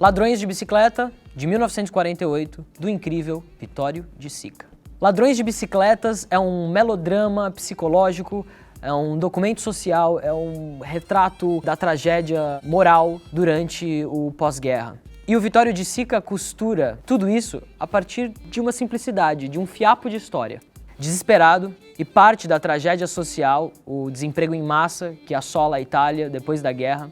Ladrões de Bicicleta, de 1948, do incrível Vittorio De Sica. Ladrões de Bicicletas é um melodrama psicológico, é um documento social, é um retrato da tragédia moral durante o pós-guerra. E o Vittorio De Sica costura tudo isso a partir de uma simplicidade, de um fiapo de história. Desesperado e parte da tragédia social, o desemprego em massa que assola a Itália depois da guerra,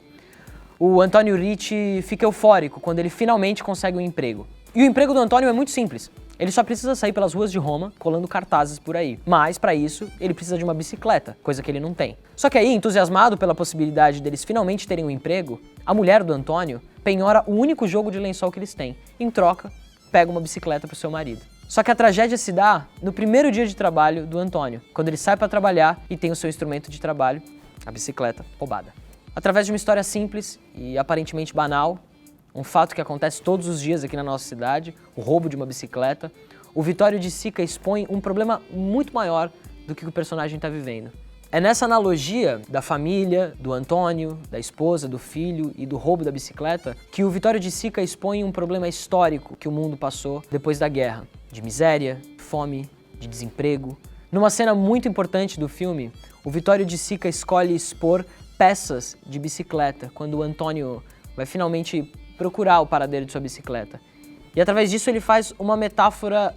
o Antonio Ricci fica eufórico quando ele finalmente consegue um emprego. E o emprego do Antonio é muito simples. Ele só precisa sair pelas ruas de Roma, colando cartazes por aí. Mas, para isso, ele precisa de uma bicicleta, coisa que ele não tem. Só que aí, entusiasmado pela possibilidade deles finalmente terem um emprego, a mulher do Antônio penhora o único jogo de lençol que eles têm. Em troca, pega uma bicicleta pro seu marido. Só que a tragédia se dá no primeiro dia de trabalho do Antônio, quando ele sai para trabalhar e tem o seu instrumento de trabalho, a bicicleta, roubada. Através de uma história simples e aparentemente banal, um fato que acontece todos os dias aqui na nossa cidade, o roubo de uma bicicleta, o Vittorio De Sica expõe um problema muito maior do que o personagem está vivendo. É nessa analogia da família, do Antônio, da esposa, do filho e do roubo da bicicleta que o Vittorio De Sica expõe um problema histórico que o mundo passou depois da guerra, de miséria, fome, de desemprego. Numa cena muito importante do filme, o Vittorio De Sica escolhe expor peças de bicicleta quando o Antônio vai finalmente procurar o paradeiro de sua bicicleta. E através disso ele faz uma metáfora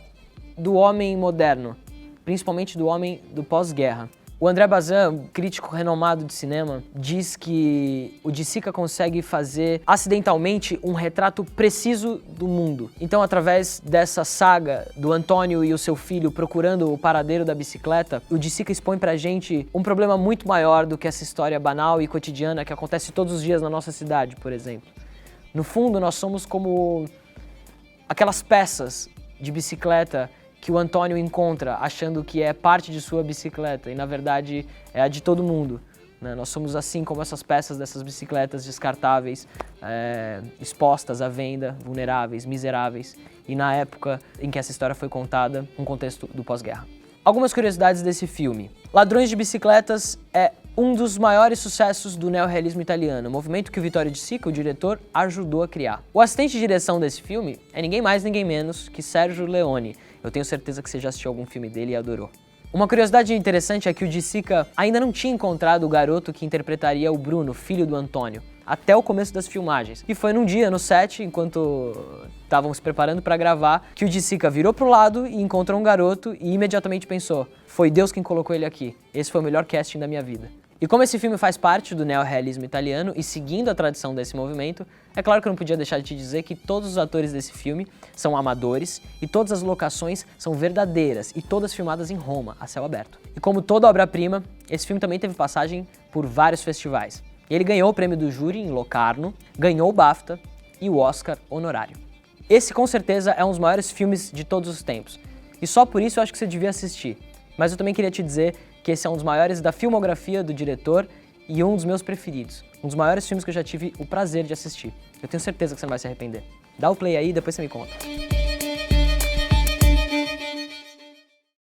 do homem moderno, principalmente do homem do pós-guerra. O André Bazin, crítico renomado de cinema, diz que o De Sica consegue fazer acidentalmente um retrato preciso do mundo. Então, através dessa saga do Antônio e o seu filho procurando o paradeiro da bicicleta, o De Sica expõe pra gente um problema muito maior do que essa história banal e cotidiana que acontece todos os dias na nossa cidade, por exemplo. No fundo, nós somos como aquelas peças de bicicleta que o Antônio encontra achando que é parte de sua bicicleta e, na verdade, é a de todo mundo, né? Nós somos assim como essas peças dessas bicicletas descartáveis, expostas à venda, vulneráveis, miseráveis, e na época em que essa história foi contada, um contexto do pós-guerra. Algumas curiosidades desse filme. Ladrões de Bicicletas é um dos maiores sucessos do neorrealismo italiano, movimento que o Vittorio De Sica, o diretor, ajudou a criar. O assistente de direção desse filme é ninguém mais, ninguém menos que Sergio Leone. Eu tenho certeza que você já assistiu algum filme dele e adorou. Uma curiosidade interessante é que o De Sica ainda não tinha encontrado o garoto que interpretaria o Bruno, filho do Antônio, até o começo das filmagens. E foi num dia, no set, enquanto estavam se preparando para gravar, que o De Sica virou pro lado e encontrou um garoto e imediatamente pensou: foi Deus quem colocou ele aqui. Esse foi o melhor casting da minha vida. E como esse filme faz parte do neorrealismo italiano e seguindo a tradição desse movimento, é claro que eu não podia deixar de te dizer que todos os atores desse filme são amadores e todas as locações são verdadeiras e todas filmadas em Roma, a céu aberto. E como toda obra-prima, esse filme também teve passagem por vários festivais. Ele ganhou o prêmio do júri em Locarno, ganhou o BAFTA e o Oscar honorário. Esse com certeza é um dos maiores filmes de todos os tempos. E só por isso eu acho que você devia assistir. Mas eu também queria te dizer que esse é um dos maiores da filmografia do diretor e um dos meus preferidos. Um dos maiores filmes que eu já tive o prazer de assistir. Eu tenho certeza que você não vai se arrepender. Dá o play aí e depois você me conta.